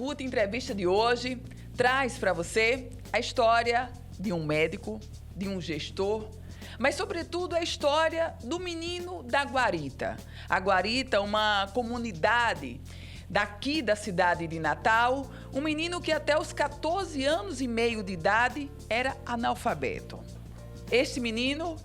Ruth Entrevista de hoje traz para você a história de um médico, de um gestor, mas, sobretudo, a história do menino da Guarita. A Guarita, uma comunidade daqui da cidade de Natal, um menino que até os 14 anos e meio de idade era analfabeto. Este menino,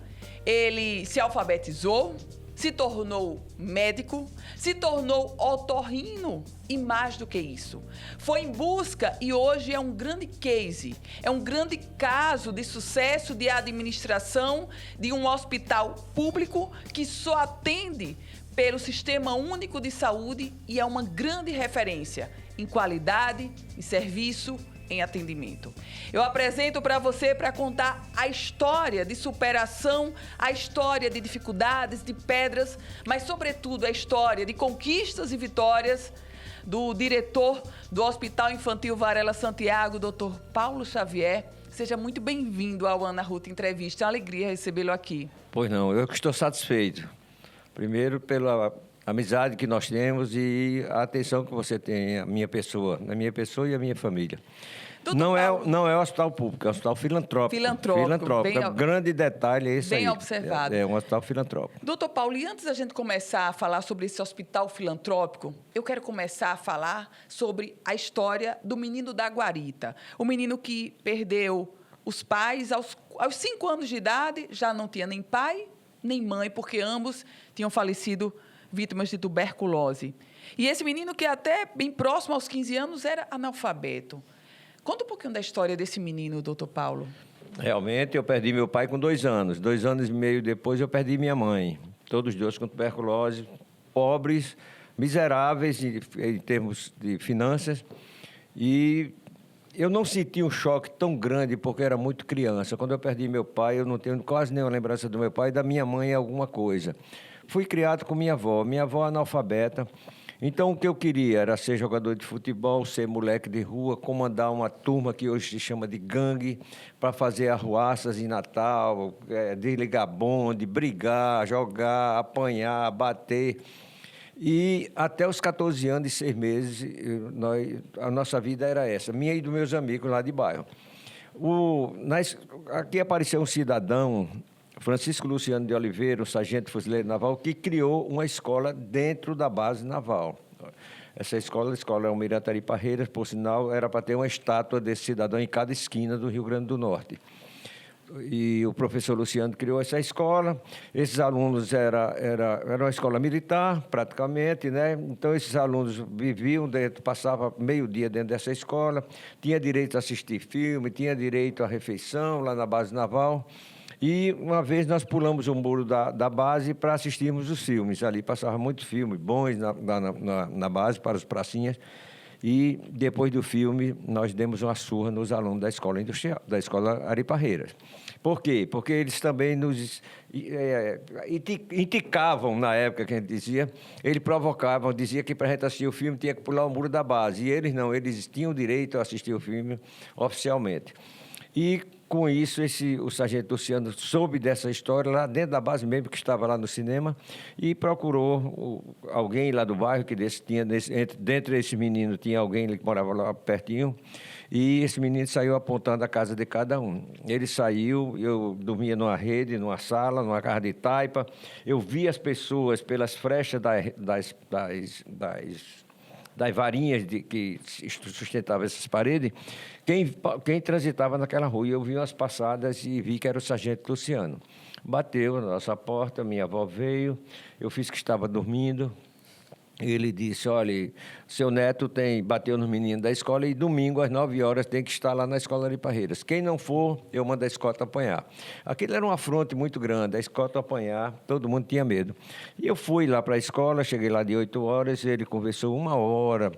ele se alfabetizou, se tornou médico, se tornou otorrino e mais do que isso. Foi em busca e hoje é um grande case, é um grande caso de sucesso de administração de um hospital público que só atende pelo Sistema Único de Saúde e é uma grande referência em qualidade, em serviço, em atendimento. Eu apresento para você para contar a história de superação, a história de dificuldades, de pedras, mas, sobretudo, a história de conquistas e vitórias do diretor do Hospital Infantil Varela Santiago, Dr. Paulo Xavier. Seja muito bem-vindo ao Ana Ruth Entrevista. É uma alegria recebê-lo aqui. Pois não, eu estou satisfeito. Primeiro, pela amizade que nós temos e a atenção que você tem à minha pessoa e à minha família. Não é hospital público, é hospital filantrópico. Filantrópico. Bem, o grande detalhe é esse aí. Bem observado. É um hospital filantrópico. Doutor Paulo, e antes da gente começar a falar sobre esse hospital filantrópico, eu quero começar a falar sobre a história do menino da Guarita. O menino que perdeu os pais aos 5 anos de idade, já não tinha nem pai nem mãe, porque ambos tinham falecido vítimas de tuberculose. E esse menino, que até bem próximo aos 15 anos, era analfabeto. Conta um pouquinho da história desse menino, doutor Paulo. Realmente, eu perdi meu pai com 2 anos. 2 anos e meio depois, eu perdi minha mãe. Todos dois com tuberculose, pobres, miseráveis em termos de finanças. E eu não senti um choque tão grande porque eu era muito criança. Quando eu perdi meu pai, eu não tenho quase nenhuma lembrança do meu pai e da minha mãe alguma coisa. Fui criado com minha avó analfabeta. Então, o que eu queria era ser jogador de futebol, ser moleque de rua, comandar uma turma que hoje se chama de gangue, para fazer arruaças em Natal, desligar bonde, brigar, jogar, apanhar, bater. E até os 14 anos e 6 meses, a nossa vida era essa, minha e dos meus amigos lá de bairro. Aqui apareceu um cidadão, Francisco Luciano de Oliveira, um sargento fuzileiro naval, que criou uma escola dentro da base naval. Essa escola, a Escola Almirante Ari Parreiras, por sinal, era para ter uma estátua desse cidadão em cada esquina do Rio Grande do Norte. E o professor Luciano criou essa escola. Esses alunos era uma escola militar, praticamente, né? Então, esses alunos viviam dentro, passavam meio-dia dentro dessa escola, tinha direito a assistir filme, tinha direito à refeição lá na base naval. E uma vez nós pulamos o muro da base para assistirmos os filmes. Ali passavam muitos filmes bons na base, para os pracinhas. E depois do filme, nós demos uma surra nos alunos da escola industrial, da escola Ari Parreiras. Por quê? Porque eles também nos indicavam, na época que a gente dizia, eles provocavam, dizia que para a gente assistir o filme tinha que pular o muro da base. E eles não, eles tinham direito a assistir o filme oficialmente. E com isso, o sargento Luciano soube dessa história lá dentro da base mesmo, que estava lá no cinema, e procurou alguém lá do bairro, que dentro desse menino tinha alguém que morava lá pertinho, e esse menino saiu apontando a casa de cada um. Ele saiu, eu dormia numa rede, numa sala, numa casa de taipa, eu via as pessoas pelas frechas das varinhas que sustentavam essas paredes, quem transitava naquela rua. E eu vi umas passadas e vi que era o sargento Luciano. Bateu na nossa porta, minha avó veio, eu fiz que estava dormindo. Ele disse, olha, seu neto bateu nos meninos da escola e domingo às 9 horas tem que estar lá na escola de Parreiras. Quem não for, eu mando a escolta apanhar. Aquilo era um afronte muito grande, a escolta apanhar, todo mundo tinha medo. E eu fui lá para a escola, cheguei lá de 8 horas, ele conversou 1 hora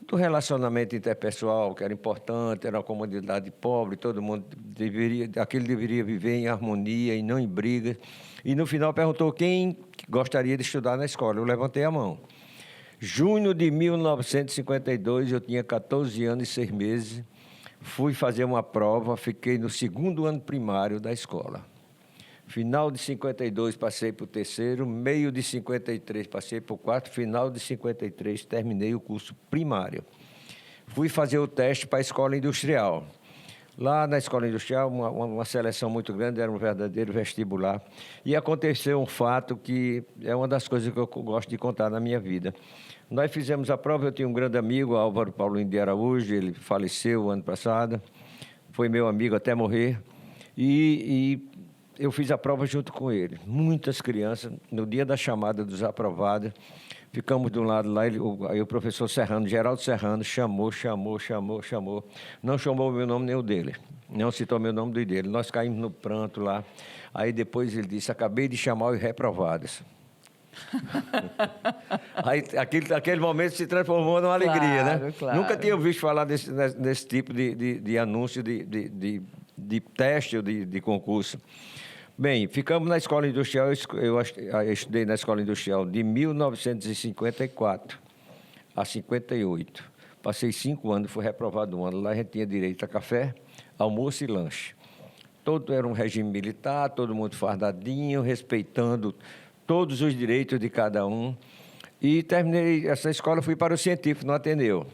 do relacionamento interpessoal, que era importante, era uma comunidade pobre, todo mundo deveria viver em harmonia e não em brigas. E no final perguntou quem gostaria de estudar na escola. Eu levantei a mão. Junho de 1952, eu tinha 14 anos e 6 meses, fui fazer uma prova, fiquei no 2º ano primário da escola. Final de 52, passei para o 3º, meio de 53, passei para o 4º, final de 53, terminei o curso primário. fui fazer o teste para a escola industrial. Lá na escola industrial, uma seleção muito grande, era um verdadeiro vestibular. E aconteceu um fato que é uma das coisas que eu gosto de contar na minha vida. Nós fizemos a prova, eu tinha um grande amigo, Álvaro Paulinho de Araújo, ele faleceu ano passado, foi meu amigo até morrer. E eu fiz a prova junto com ele. Muitas crianças, no dia da chamada dos aprovados, ficamos de um lado lá, aí o professor Serrano, Geraldo Serrano, chamou. Não chamou o meu nome nem o dele. Não citou meu nome nem o dele. Nós caímos no pranto lá. Aí depois ele disse, acabei de chamar os reprovados. Aí aquele momento se transformou numa alegria, né? Claro. Nunca tinha visto falar desse tipo de anúncio de teste ou de concurso. Bem, ficamos na escola industrial, eu estudei na escola industrial de 1954 a 58. Passei 5 anos, fui reprovado um ano. Lá a gente tinha direito a café, almoço e lanche. Todo era um regime militar, todo mundo fardadinho, respeitando todos os direitos de cada um. E terminei essa escola, fui para o científico, no Ateneu.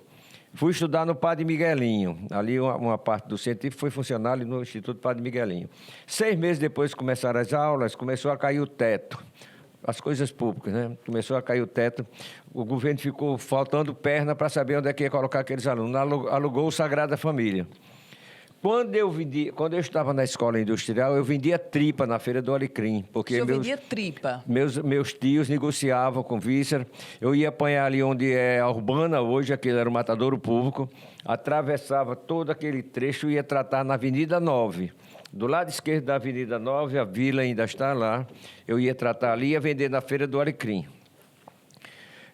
Fui estudar no Padre Miguelinho. Ali uma parte do científico foi funcionário no Instituto Padre Miguelinho. 6 meses depois que começaram as aulas, começou a cair o teto. As coisas públicas, né? Começou a cair o teto. O governo ficou faltando perna para saber onde é que ia colocar aqueles alunos. Alugou o Sagrada Família. Quando eu estava na escola industrial, eu vendia tripa na Feira do Alecrim. Porque o senhor vendia tripa? Meus tios negociavam com víscera. Eu ia apanhar ali onde é a Urbana hoje, aquele era o matadouro público, atravessava todo aquele trecho e ia tratar na Avenida 9. Do lado esquerdo da Avenida 9, a vila ainda está lá. Eu ia tratar ali e ia vender na Feira do Alecrim.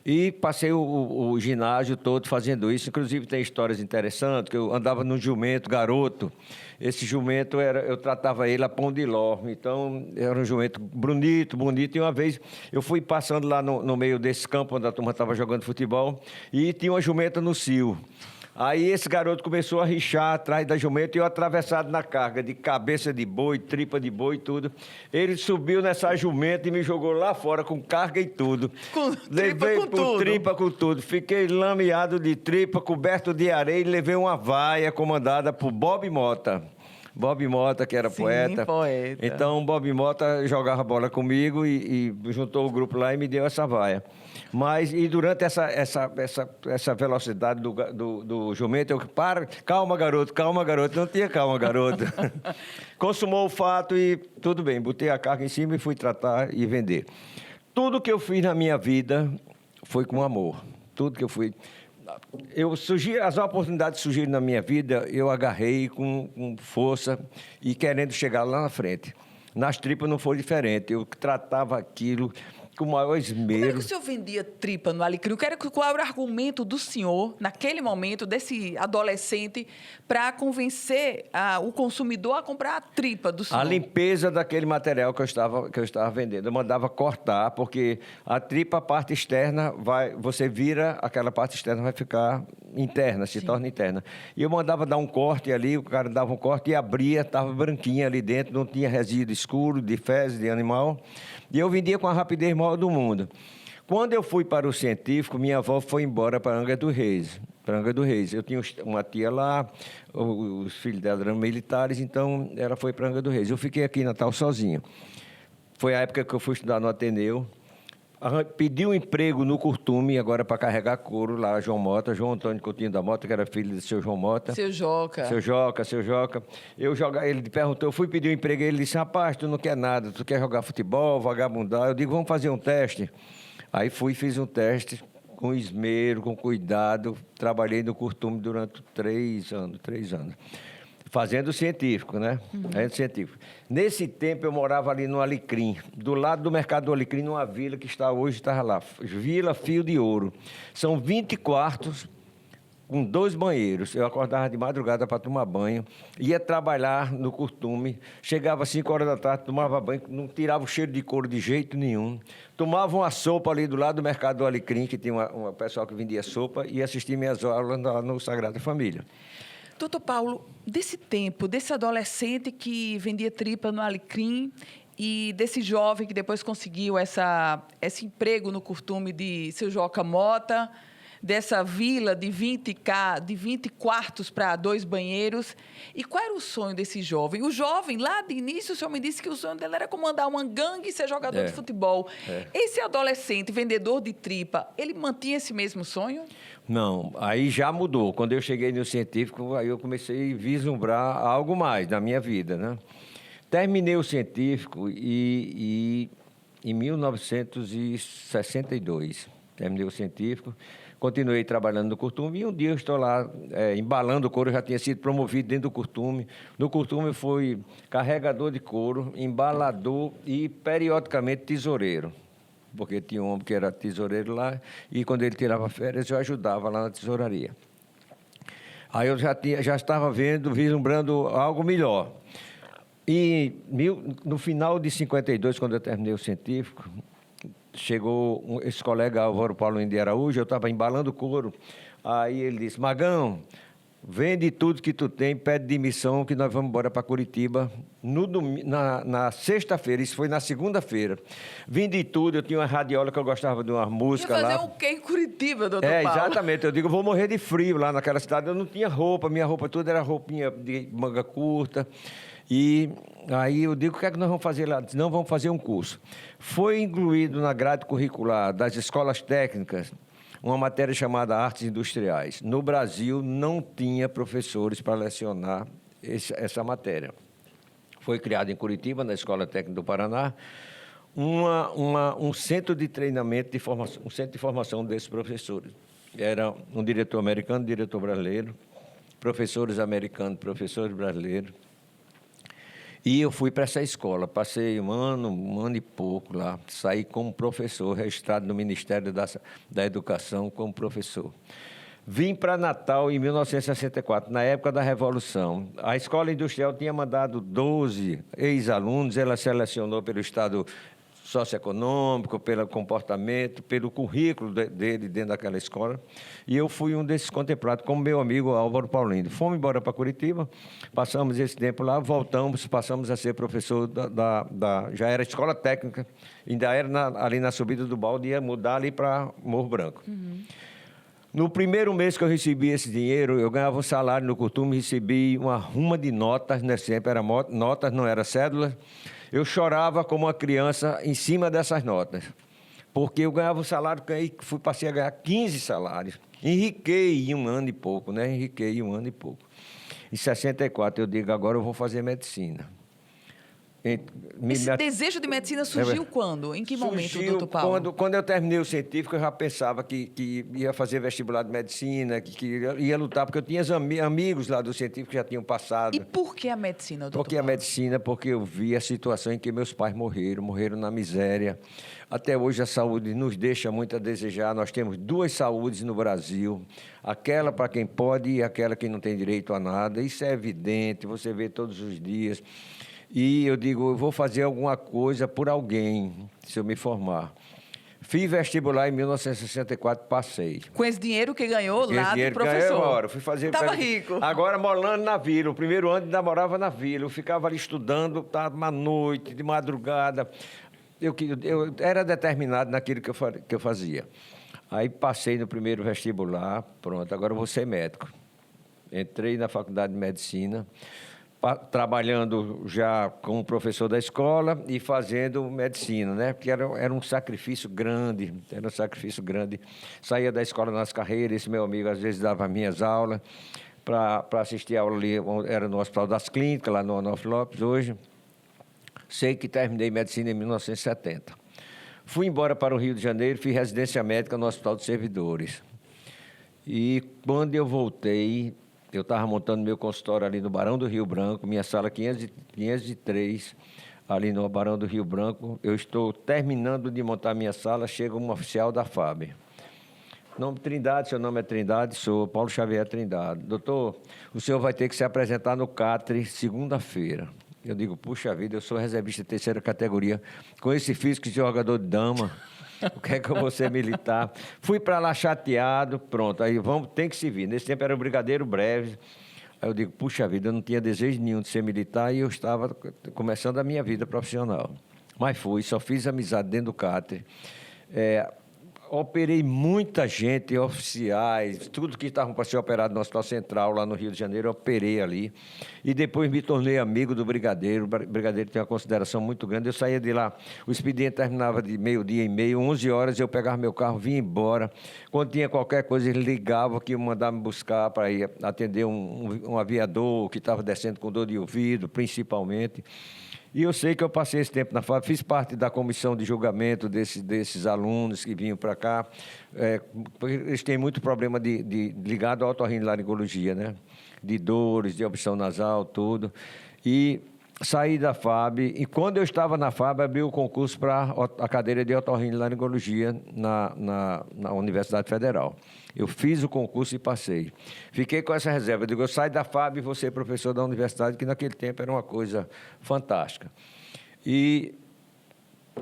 E passei o ginásio todo fazendo isso. Inclusive, tem histórias interessantes, que eu andava num jumento, garoto. Esse jumento, eu tratava ele a pão de ló. Então, era um jumento bonito. E uma vez, eu fui passando lá no meio desse campo, onde a turma estava jogando futebol, e tinha uma jumenta no cio. Aí esse garoto começou a rixar atrás da jumenta e eu atravessado na carga de cabeça de boi, tripa de boi e tudo. Ele subiu nessa jumenta e me jogou lá fora com carga e tudo. Levei tripa com tudo. Fiquei lameado de tripa, coberto de areia e levei uma vaia comandada por Bob Mota. Bob Mota, que era poeta. Então, Bob Mota jogava bola comigo e juntou o grupo lá e me deu essa vaia. Mas, e durante essa velocidade do jumento, eu, calma, garoto, não tinha calma, garoto. Consumou o fato e tudo bem, botei a carga em cima e fui tratar e vender. Tudo que eu fiz na minha vida foi com amor. Tudo que eu fui... as oportunidades surgiram na minha vida, eu agarrei com força e querendo chegar lá na frente. Nas tripas não foi diferente, eu tratava aquilo com o maior esmero. Como é que o senhor vendia tripa no Alecrim? Qual era o argumento do senhor, naquele momento, desse adolescente, para convencer o consumidor a comprar a tripa do senhor? A limpeza daquele material que eu estava vendendo. Eu mandava cortar, porque a tripa, a parte externa, você vira, aquela parte externa vai ficar interna, se torna interna. E eu mandava dar um corte ali, o cara dava um corte e abria, estava branquinha ali dentro, não tinha resíduo escuro de fezes de animal. E eu vendia com a rapidez maior do mundo. Quando eu fui para o científico, minha avó foi embora para Angra dos Reis. Eu tinha uma tia lá, os filhos dela eram militares, então ela foi para Angra dos Reis. Eu fiquei aqui em Natal sozinho. Foi a época que eu fui estudar no Ateneu. Pedi um emprego no Curtume, agora para carregar couro, lá João Antônio Coutinho da Mota, que era filho do seu João Mota. Seu Joca. Ele perguntou, eu fui pedir um emprego, ele disse, rapaz, tu não quer nada, tu quer jogar futebol, vagabundar? Eu digo, vamos fazer um teste. Aí fiz um teste com esmero, com cuidado, trabalhei no Curtume durante 3 anos. Fazendo científico, né? Fazendo científico. Nesse tempo, eu morava ali no Alecrim, do lado do Mercado do Alecrim, numa vila que estava lá, Vila Fio de Ouro. São 20 quartos com 2 banheiros. Eu acordava de madrugada para tomar banho, ia trabalhar no Curtume, chegava às 5 horas da tarde, tomava banho, não tirava o cheiro de couro de jeito nenhum. Tomava uma sopa ali do lado do Mercado do Alecrim, que tinha um pessoal que vendia sopa, e assistia minhas aulas no Sagrada Família. Doutor Paulo, desse tempo, desse adolescente que vendia tripa no Alecrim e desse jovem que depois conseguiu esse emprego no Curtume de seu Joca Mota, dessa vila de 20 quartos para 2 banheiros. E qual era o sonho desse jovem? O jovem, lá de início, o senhor me disse que o sonho dele era comandar uma gangue e ser jogador de futebol. Esse adolescente, vendedor de tripa, ele mantinha esse mesmo sonho? Não, aí já mudou. Quando eu cheguei no científico, aí eu comecei a vislumbrar algo mais na minha vida, né? Terminei o científico e em 1962, terminei o científico, continuei trabalhando no Curtume e um dia eu estou lá embalando o couro, eu já tinha sido promovido dentro do Curtume. No Curtume fui carregador de couro, embalador e periodicamente tesoureiro, porque tinha um homem que era tesoureiro lá e quando ele tirava férias eu ajudava lá na tesouraria. Aí eu já estava vislumbrando algo melhor. E no final de 52, quando eu terminei o científico, chegou esse colega Álvaro Paulo de Araújo, eu estava embalando couro, aí ele disse, Magão, vende tudo que tu tem, pede demissão que nós vamos embora para Curitiba na sexta-feira, isso foi na segunda-feira. Vendi tudo, eu tinha uma radiola que eu gostava de uma música lá. Ia fazer o quê em Curitiba, doutor Paulo? Exatamente, eu digo, vou morrer de frio lá naquela cidade, eu não tinha roupa, minha roupa toda era roupinha de manga curta. E aí eu digo, o que é que nós vamos fazer lá? Não, vamos fazer um curso. Foi incluído na grade curricular das escolas técnicas uma matéria chamada Artes Industriais. No Brasil, não tinha professores para lecionar essa matéria. Foi criado em Curitiba, na Escola Técnica do Paraná, um centro de treinamento, um centro de formação desses professores. Era um diretor americano, um diretor brasileiro, professores americanos, professores brasileiros. E eu fui para essa escola, passei um ano e pouco lá, saí como professor, registrado no Ministério da Educação como professor. Vim para Natal em 1964, na época da Revolução. A Escola Industrial tinha mandado 12 ex-alunos, ela selecionou pelo estado socioeconômico, pelo comportamento, pelo currículo dele dentro daquela escola. E eu fui um desses contemplados, como meu amigo Álvaro Paulinho. Fomos embora para Curitiba, passamos esse tempo lá, voltamos, passamos a ser professor já era escola técnica, ainda era ali na subida do balde, ia mudar ali para Morro Branco. No primeiro mês que eu recebi esse dinheiro, eu ganhava um salário no Curtume, recebi uma ruma de notas, né? Sempre era notas, não era cédula. Eu chorava como uma criança em cima dessas notas, porque eu ganhava um salário, passei a ganhar 15 salários. Enriquei em um ano e pouco, né? Enriquei em um ano e pouco. Em 64, eu digo, agora eu vou fazer medicina. Esse desejo de medicina surgiu quando? Em que momento, doutor Paulo? Quando eu terminei o científico, eu já pensava que ia fazer vestibular de medicina, que ia lutar, porque eu tinha amigos lá do científico que já tinham passado. E por que a medicina, doutor Paulo? A medicina, porque eu vi a situação em que meus pais morreram na miséria. Até hoje a saúde nos deixa muito a desejar. Nós temos 2 saúdes no Brasil, aquela para quem pode e aquela que não tem direito a nada. Isso é evidente, você vê todos os dias. E eu digo, eu vou fazer alguma coisa por alguém, se eu me formar. Fiz vestibular em 1964, passei. Com esse dinheiro que ganhou lá do professor? Agora, fui fazer... Estava rico. Agora, morando na vila. O primeiro ano ainda morava na vila. Eu ficava ali estudando, estava uma noite, de madrugada. Eu era determinado naquilo que eu fazia. Aí passei no primeiro vestibular, pronto, agora eu vou ser médico. Entrei na faculdade de medicina, trabalhando já como professor da escola e fazendo medicina, né? Porque era um sacrifício grande, Saía da escola nas carreiras, esse meu amigo às vezes dava minhas aulas para assistir a aula ali, era no Hospital das Clínicas, lá no Onofre Lopes, hoje. Sei que terminei medicina em 1970. Fui embora para o Rio de Janeiro, fiz residência médica no Hospital dos Servidores. E quando eu voltei, eu estava montando meu consultório ali no Barão do Rio Branco, minha sala 503, ali no Barão do Rio Branco. Eu estou terminando de montar minha sala, chega um oficial da FAB. Nome Trindade, seu nome é Trindade? Sou Paulo Xavier Trindade. Doutor, o senhor vai ter que se apresentar no CATRE segunda-feira. Eu digo, puxa vida, eu sou reservista de 3ª categoria, com esse físico de jogador de dama, o que é que eu vou ser militar? Fui para lá chateado, pronto, aí tem que se vir. Nesse tempo era o Brigadeiro Breve. Aí eu digo, puxa vida, eu não tinha desejo nenhum de ser militar e eu estava começando a minha vida profissional. Mas fui, só fiz amizade dentro do CATRE. operei muita gente, oficiais, tudo que estavam para ser operado no Hospital Central, lá no Rio de Janeiro, eu operei ali. E depois me tornei amigo do brigadeiro. O brigadeiro tem uma consideração muito grande. Eu saía de lá, o expediente terminava de meio-dia e meio, 11 horas, eu pegava meu carro, vinha embora. Quando tinha qualquer coisa, ele ligava que ia mandar me buscar para ir atender um aviador que estava descendo com dor de ouvido, principalmente. E eu sei que eu passei esse tempo na FAB, fiz parte da comissão de julgamento desses alunos que vinham para cá. Eles têm muito problema ligado à otorrinolaringologia, né? De dores, de obstrução nasal, tudo. E saí da FAB, e quando eu estava na FAB, abri o concurso para a cadeira de otorrinolaringologia na Universidade Federal. Eu fiz o concurso e passei. Fiquei com essa reserva. Eu digo, eu saio da FAB e vou ser professor da universidade, que naquele tempo era uma coisa fantástica. E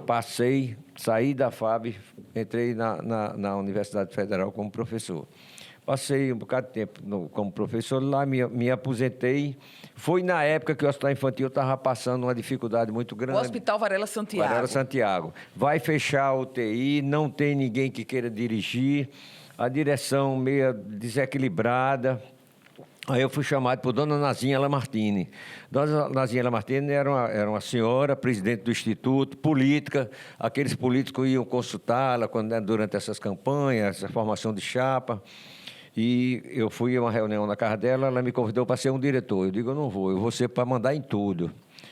passei, saí da FAB, entrei na Universidade Federal como professor. Passei um bocado de tempo como professor lá, me aposentei. Foi na época que o Hospital Infantil estava passando uma dificuldade muito grande. O Hospital Varela Santiago. Varela Santiago. Vai fechar a UTI, não tem ninguém que queira dirigir, a direção meio desequilibrada. Aí eu fui chamado por Dona Nazinha Lamartine. Dona Nazinha Lamartine era uma senhora, presidente do Instituto, política. Aqueles políticos iam consultá-la durante essas campanhas, essa formação de chapa. E eu fui a uma reunião na casa dela, ela me convidou para ser um diretor. Eu digo, eu não vou, eu vou ser para mandar em tudo.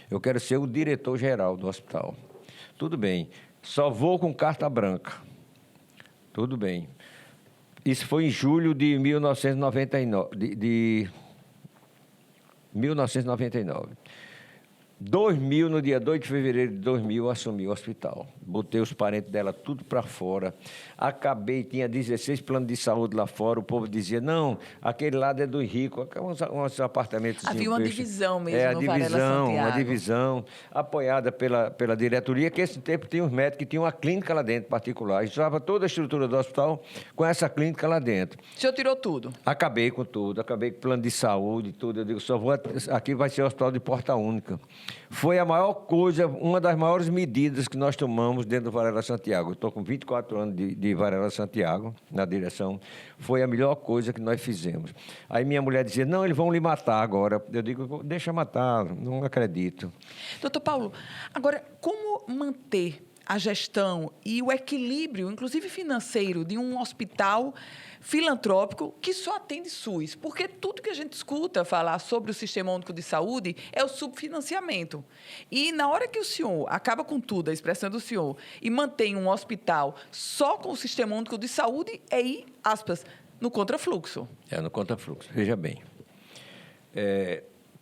Eu quero ser o diretor-geral do hospital. Tudo bem, só vou com carta branca. Tudo bem. Isso foi em julho de 1999. 1999. 2000, no dia 2 de fevereiro de 2000, eu assumi o hospital. Botei os parentes dela tudo para fora. Acabei, tinha 16 planos de saúde lá fora. O povo dizia, não, aquele lado é dos ricos. Uns apartamentos. Havia uma divisão mesmo no Varela Santiago. Uma divisão apoiada pela diretoria, que esse tempo tinha os médicos que tinham uma clínica lá dentro, particular. A gente usava toda a estrutura do hospital com essa clínica lá dentro. O senhor tirou tudo? Acabei com tudo. Acabei com plano de saúde, tudo. Eu digo, só vou... Aqui vai ser o hospital de porta única. Foi a maior coisa, uma das maiores medidas que nós tomamos dentro do Varela Santiago. Estou com 24 anos de Varela Santiago na direção. Foi a melhor coisa que nós fizemos. Aí minha mulher dizia, não, eles vão lhe matar agora. Eu digo, deixa matar, não acredito. Doutor Paulo, agora, como manter a gestão e o equilíbrio, inclusive financeiro, de um hospital filantrópico que só atende SUS? Porque tudo que a gente escuta falar sobre o Sistema Único de Saúde é o subfinanciamento. E na hora que o senhor acaba com tudo, a expressão do senhor, e mantém um hospital só com o Sistema Único de Saúde, é ir, aspas, no contrafluxo. É, no contrafluxo. Veja bem.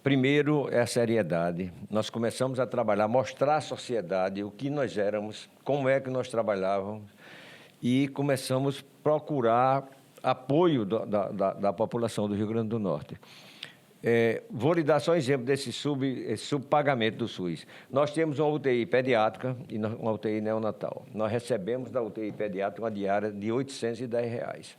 Primeiro é a seriedade. Nós começamos a trabalhar, mostrar à sociedade o que nós éramos, como é que nós trabalhávamos, e começamos a procurar apoio da população do Rio Grande do Norte. Vou lhe dar só um exemplo desse subpagamento do SUS. Nós temos uma UTI pediátrica e uma UTI neonatal. Nós recebemos da UTI pediátrica uma diária de R$ 810.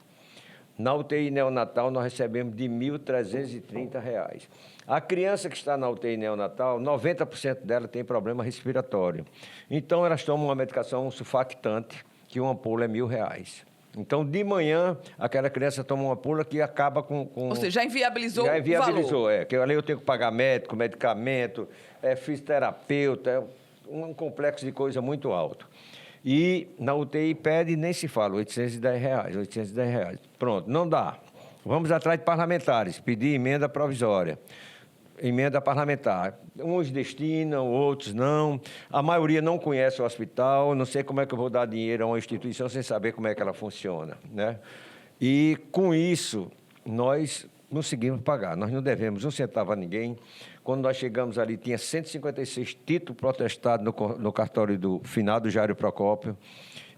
Na UTI neonatal, nós recebemos de R$ 1.330. A criança que está na UTI neonatal, 90% dela tem problema respiratório. Então, elas tomam uma medicação, um sulfactante, que uma ampola é R$ 1.000. Então, de manhã, aquela criança toma uma ampola que acaba com... Ou seja, já inviabilizou o valor. Já inviabilizou, que ali eu tenho que pagar médico, medicamento, fisioterapeuta, um complexo de coisa muito alto. E na UTI pede, nem se fala, R$ 810. Pronto, não dá. Vamos atrás de parlamentares, pedir emenda provisória. Emenda parlamentar. Uns destinam, outros não. A maioria não conhece o hospital. Não sei como é que eu vou dar dinheiro a uma instituição sem saber como é que ela funciona, né? E, com isso, nós conseguimos pagar. Nós não devemos um centavo a ninguém. Quando nós chegamos ali, tinha 156 títulos protestados no cartório do finado Jário Procópio.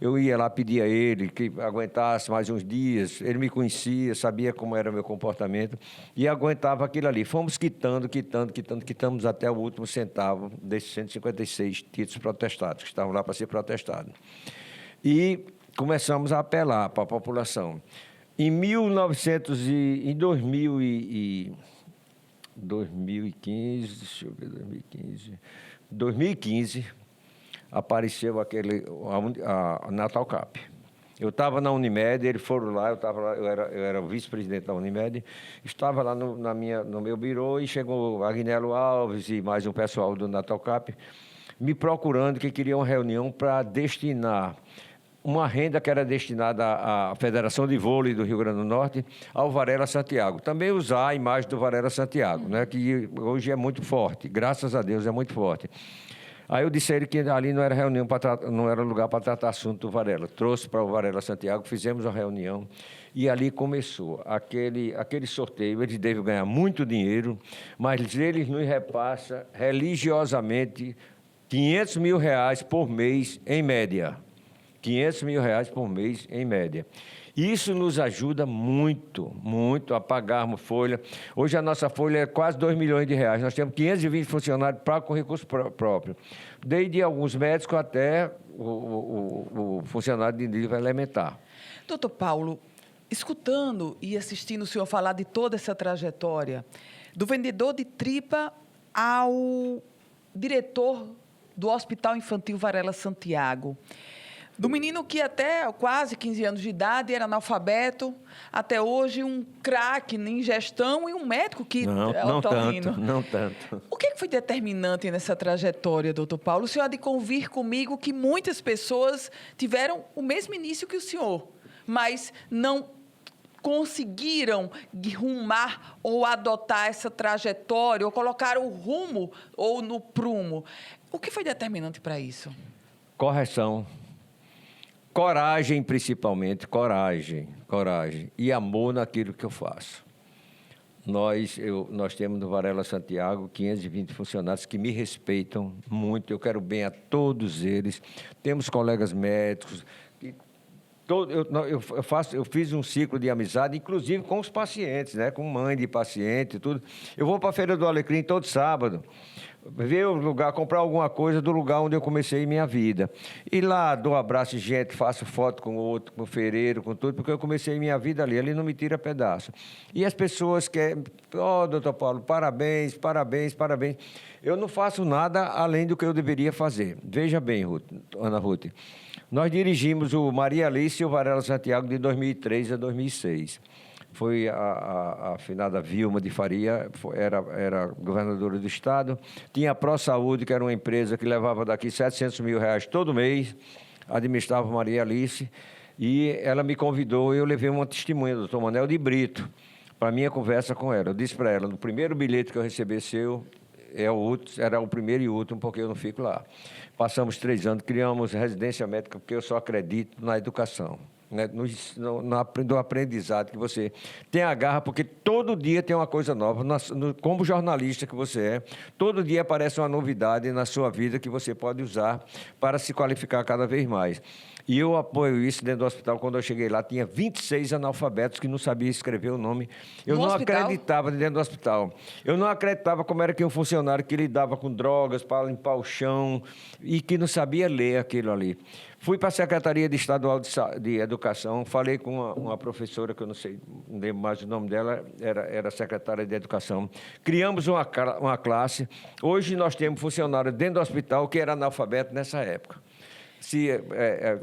Eu ia lá pedir a ele que aguentasse mais uns dias. Ele me conhecia, sabia como era o meu comportamento e aguentava aquilo ali. Fomos quitamos até o último centavo desses 156 títulos protestados, que estavam lá para ser protestados. E começamos a apelar para a população. Em 2015, apareceu a Natal Cap. Eu estava na Unimed, eles foram lá, eu era o vice-presidente da Unimed, estava lá no meu birô e chegou Agnello Alves e mais um pessoal do Natalcap me procurando que queriam uma reunião para destinar uma renda que era destinada à Federação de Vôlei do Rio Grande do Norte, ao Varela Santiago. Também usar a imagem do Varela Santiago, né, que hoje é muito forte, graças a Deus é muito forte. Aí eu disse a ele que ali não era reunião não era lugar para tratar assunto do Varela. Trouxe para o Varela Santiago, fizemos uma reunião e ali começou aquele sorteio. Eles devem ganhar muito dinheiro, mas eles nos repassam religiosamente R$500 mil por mês, em média. R$500 mil por mês, em média. Isso nos ajuda muito, muito a pagarmos folha. Hoje a nossa folha é quase R$2 milhões. Nós temos 520 funcionários com recurso próprio. Desde alguns médicos até o funcionário de nível elementar. Doutor Paulo, escutando e assistindo o senhor falar de toda essa trajetória, do vendedor de tripa ao diretor do Hospital Infantil Varela Santiago, do menino que até quase 15 anos de idade era analfabeto, até hoje um craque em gestão e um médico que é otorrino. Não tanto. O que foi determinante nessa trajetória, doutor Paulo? O senhor há de convir comigo que muitas pessoas tiveram o mesmo início que o senhor, mas não conseguiram rumar ou adotar essa trajetória, ou colocar o rumo ou no prumo. O que foi determinante para isso? Correção. Coragem, principalmente, coragem. E amor naquilo que eu faço. Nós temos no Varela Santiago 520 funcionários que me respeitam muito, eu quero bem a todos eles. Temos colegas médicos. Eu fiz um ciclo de amizade, inclusive com os pacientes, né? Com mãe de paciente e tudo. Eu vou para a Feira do Alecrim todo sábado, ver o lugar, comprar alguma coisa do lugar onde eu comecei minha vida. E lá dou um abraço de gente, faço foto com o outro, com o ferreiro, com tudo, porque eu comecei minha vida ali. Ali não me tira pedaço. E as pessoas querem... doutor Paulo, parabéns. Eu não faço nada além do que eu deveria fazer. Veja bem, Ana Ruth. Nós dirigimos o Maria Alice e o Varela Santiago de 2003 a 2006. Foi a afinada Vilma de Faria, era governadora do Estado. Tinha a ProSaúde, que era uma empresa que levava daqui R$700 mil todo mês, administrava Maria Alice, e ela me convidou, e eu levei uma testemunha do doutor Manel de Brito para a minha conversa com ela. Eu disse para ela, no primeiro bilhete que eu recebi seu, era o primeiro e último, porque eu não fico lá. Passamos 3 anos, criamos residência médica, porque eu só acredito na educação, né? No aprendizado, que você tem a garra, porque todo dia tem uma coisa nova. Como jornalista que você é, todo dia aparece uma novidade na sua vida que você pode usar para se qualificar cada vez mais. E eu apoio isso dentro do hospital. Quando eu cheguei lá, tinha 26 analfabetos que não sabiam escrever o nome. Eu não acreditava dentro do hospital. Eu não acreditava como era que um funcionário que lidava com drogas para limpar o chão e que não sabia ler aquilo ali. Fui para a Secretaria Estadual de Educação, falei com uma professora, que eu não lembro mais o nome dela, era secretária de Educação. Criamos uma classe. Hoje nós temos funcionários dentro do hospital que era analfabeto nessa época. Se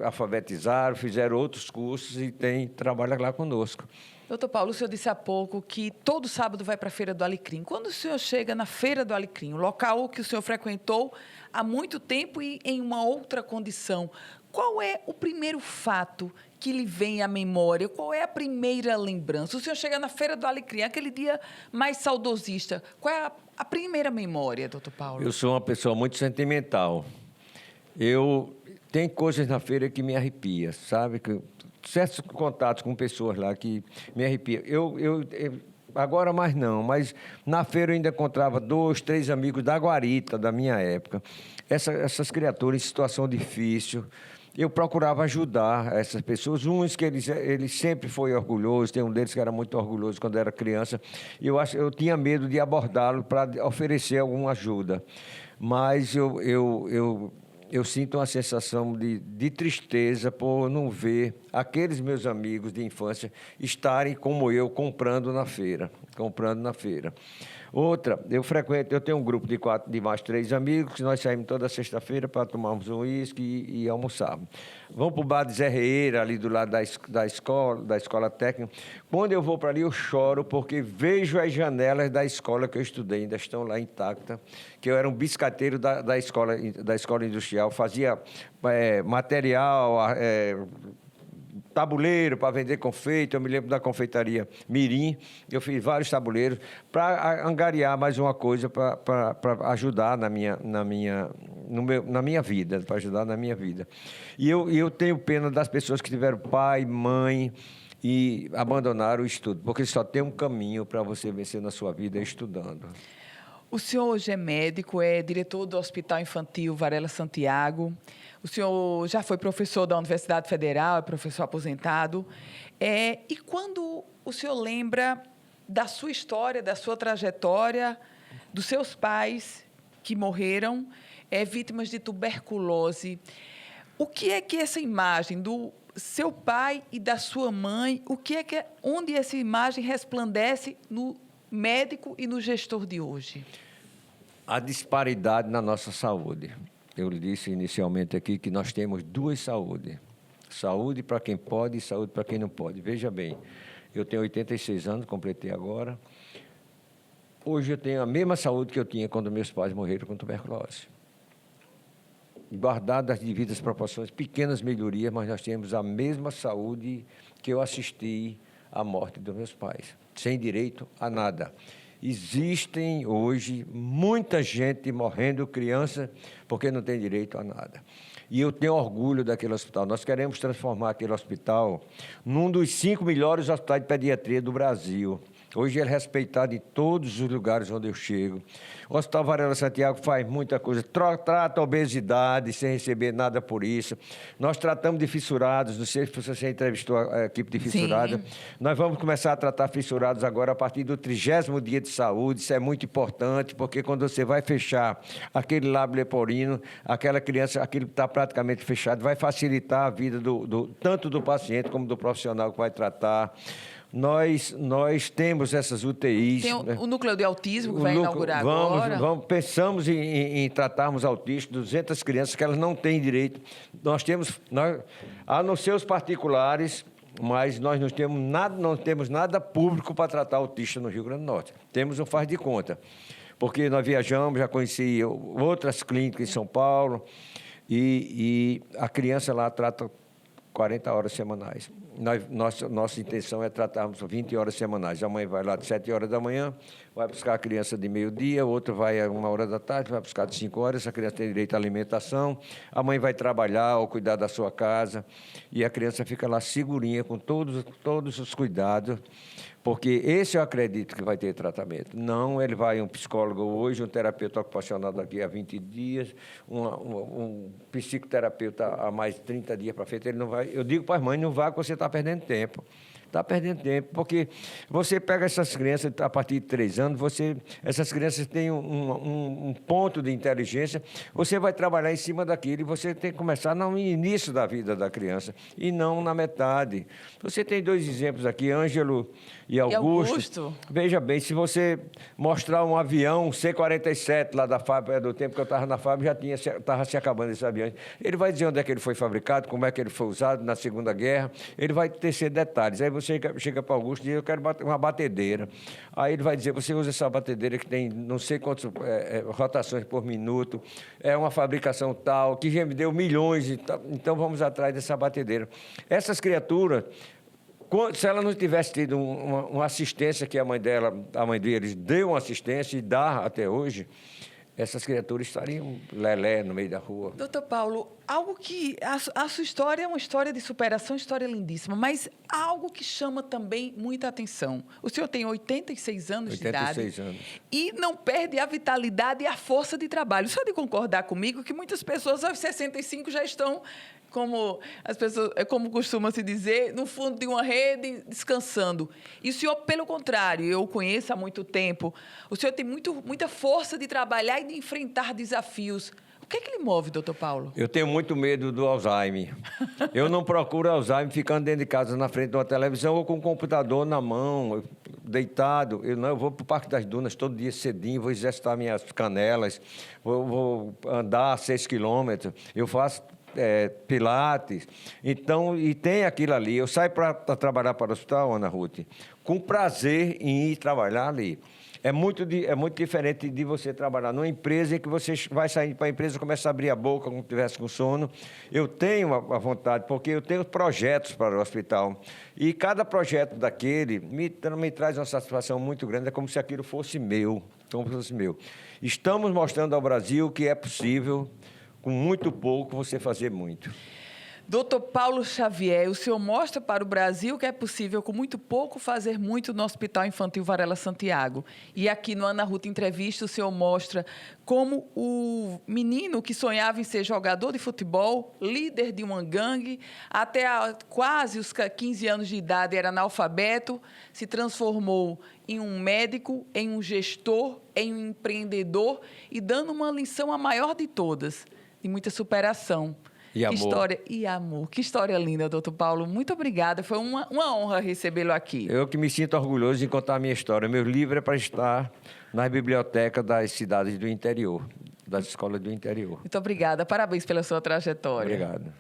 alfabetizaram, fizeram outros cursos e trabalha lá conosco. Doutor Paulo, o senhor disse há pouco que todo sábado vai para a Feira do Alecrim. Quando o senhor chega na Feira do Alecrim, o local que o senhor frequentou há muito tempo e em uma outra condição, qual é o primeiro fato que lhe vem à memória? Qual é a primeira lembrança? O senhor chega na Feira do Alecrim, aquele dia mais saudosista. Qual é a primeira memória, doutor Paulo? Eu sou uma pessoa muito sentimental. Tem coisas na feira que me arrepia, sabe? Certos contatos com pessoas lá que me arrepiam. Agora mais não, mas na feira eu ainda encontrava 2, 3 amigos da guarita, da minha época. Essas criaturas em situação difícil. Eu procurava ajudar essas pessoas. Uns que ele sempre foi orgulhoso, tem um deles que era muito orgulhoso quando era criança. E eu tinha medo de abordá-lo para oferecer alguma ajuda. Mas eu sinto uma sensação de tristeza por não ver aqueles meus amigos de infância estarem, como eu, comprando na feira. Outra, eu tenho um grupo de mais 3 amigos, que nós saímos toda sexta-feira para tomarmos um uísque e almoçarmos. Vamos para o bar de Zé Reeira, ali do lado da escola técnica. Quando eu vou para ali, eu choro, porque vejo as janelas da escola que eu estudei, ainda estão lá intactas, que eu era um biscateiro da escola industrial, fazia material, tabuleiro para vender confeito. Eu me lembro da confeitaria Mirim, eu fiz vários tabuleiros para angariar mais uma coisa para ajudar na minha vida, para ajudar na minha vida. E eu tenho pena das pessoas que tiveram pai, mãe e abandonaram o estudo, porque só tem um caminho para você vencer na sua vida, estudando. O senhor hoje é médico, é diretor do Hospital Infantil Varela Santiago. O senhor já foi professor da Universidade Federal, é professor aposentado. E quando o senhor lembra da sua história, da sua trajetória, dos seus pais que morreram, vítimas de tuberculose, o que é que essa imagem do seu pai e da sua mãe, onde essa imagem resplandece no médico e no gestor de hoje? A disparidade na nossa saúde. Eu disse inicialmente aqui que nós temos 2 saúdes. Saúde para quem pode e saúde para quem não pode. Veja bem, eu tenho 86 anos, completei agora. Hoje eu tenho a mesma saúde que eu tinha quando meus pais morreram com tuberculose. Guardadas as devidas proporções, pequenas melhorias, mas nós temos a mesma saúde que eu assisti à morte dos meus pais, sem direito a nada. Existem hoje muita gente morrendo, criança, porque não tem direito a nada. E eu tenho orgulho daquele hospital. Nós queremos transformar aquele hospital num dos 5 melhores hospitais de pediatria do Brasil. Hoje ele é respeitado em todos os lugares onde eu chego. O Hospital Varela Santiago faz muita coisa. Trata a obesidade sem receber nada por isso. Nós tratamos de fissurados. Não sei se você entrevistou a equipe de fissurados. Sim. Nós vamos começar a tratar fissurados agora a partir do 30º dia de saúde. Isso é muito importante, porque quando você vai fechar aquele lábio leporino, aquela criança, aquilo que está praticamente fechado, vai facilitar a vida tanto do paciente como do profissional que vai tratar. Nós temos essas UTIs. Tem o núcleo de autismo que vai inaugurar agora. Pensamos em tratarmos autistas, 200 crianças que elas não têm direito. Há nos seus particulares, mas nós não temos nada público para tratar autista no Rio Grande do Norte. Temos um faz de conta, porque nós viajamos, já conheci outras clínicas em São Paulo, e a criança lá trata 40 horas semanais. Nossa intenção é tratarmos 20 horas semanais. A mãe vai lá de 7 horas da manhã, vai buscar a criança de meio-dia, outra vai a 1 hora da tarde, vai buscar de 5 horas, a criança tem direito à alimentação, a mãe vai trabalhar ou cuidar da sua casa, e a criança fica lá segurinha com todos os cuidados, porque esse eu acredito que vai ter tratamento. Não, ele vai um psicólogo hoje, um terapeuta ocupacional daqui a 20 dias, um psicoterapeuta a mais 30 dias para frente. Ele não vai. Eu digo para as mães, não vá, que você está perdendo tempo. Está perdendo tempo, porque você pega essas crianças a partir de 3 anos, essas crianças têm um ponto de inteligência, você vai trabalhar em cima daquilo e você tem que começar no início da vida da criança e não na metade. Você tem 2 exemplos aqui, Ângelo e Augusto. Veja bem, se você mostrar um avião C-47 lá da fábrica, do tempo que eu estava na fábrica, estava se acabando esse avião. Ele vai dizer onde é que ele foi fabricado, como é que ele foi usado na Segunda Guerra, ele vai tecer detalhes. Aí você chega para o Augusto e diz, eu quero uma batedeira. Aí ele vai dizer, você usa essa batedeira que tem não sei quantas rotações por minuto, é uma fabricação tal, que já me deu milhões, então vamos atrás dessa batedeira. Essas criaturas, se ela não tivesse tido uma assistência que a mãe deles deu uma assistência e dá até hoje, essas criaturas estariam lelé no meio da rua. Doutor Paulo, algo que... A sua história é uma história de superação, uma história lindíssima, mas algo que chama também muita atenção. O senhor tem 86 anos de idade. 86 anos. E não perde a vitalidade e a força de trabalho. O senhor de concordar comigo que muitas pessoas aos 65 já estão, como costuma se dizer, no fundo de uma rede, descansando. E o senhor, pelo contrário, eu o conheço há muito tempo, o senhor tem muita força de trabalhar e de enfrentar desafios. O que é que lhe move, doutor Paulo? Eu tenho muito medo do Alzheimer. Eu não procuro Alzheimer ficando dentro de casa, na frente de uma televisão ou com um computador na mão. deitado, eu vou para o Parque das Dunas todo dia cedinho, vou exercitar minhas canelas, vou andar 6 quilômetros, eu faço pilates. Então, e tem aquilo ali. Eu saio para trabalhar para o hospital, Ana Ruth, com prazer em ir trabalhar ali. É muito diferente de você trabalhar numa empresa em que você vai sair para a empresa e começa a abrir a boca como se estivesse com sono. Eu tenho a vontade, porque eu tenho projetos para o hospital. E cada projeto daquele me traz uma satisfação muito grande. É como se aquilo fosse meu. Estamos mostrando ao Brasil que é possível, com muito pouco, você fazer muito. Doutor Paulo Xavier, o senhor mostra para o Brasil que é possível, com muito pouco, fazer muito no Hospital Infantil Varela Santiago. E aqui no Ana Ruth Entrevista, o senhor mostra como o menino que sonhava em ser jogador de futebol, líder de uma gangue, até quase os 15 anos de idade era analfabeto, se transformou em um médico, em um gestor, em um empreendedor e dando uma lição a maior de todas, de muita superação. E amor. Que história, e amor. Que história linda, doutor Paulo. Muito obrigada. Foi uma honra recebê-lo aqui. Eu que me sinto orgulhoso de contar a minha história. Meu livro é para estar nas bibliotecas das cidades do interior, das escolas do interior. Muito obrigada. Parabéns pela sua trajetória. Obrigado.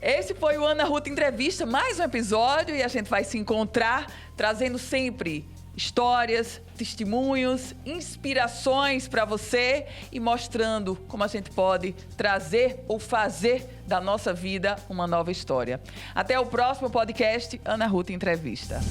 Esse foi o Ana Ruth Entrevista, mais um episódio, e a gente vai se encontrar trazendo sempre histórias, testemunhos, inspirações para você e mostrando como a gente pode trazer ou fazer da nossa vida uma nova história. Até o próximo podcast, Ana Ruth Entrevista.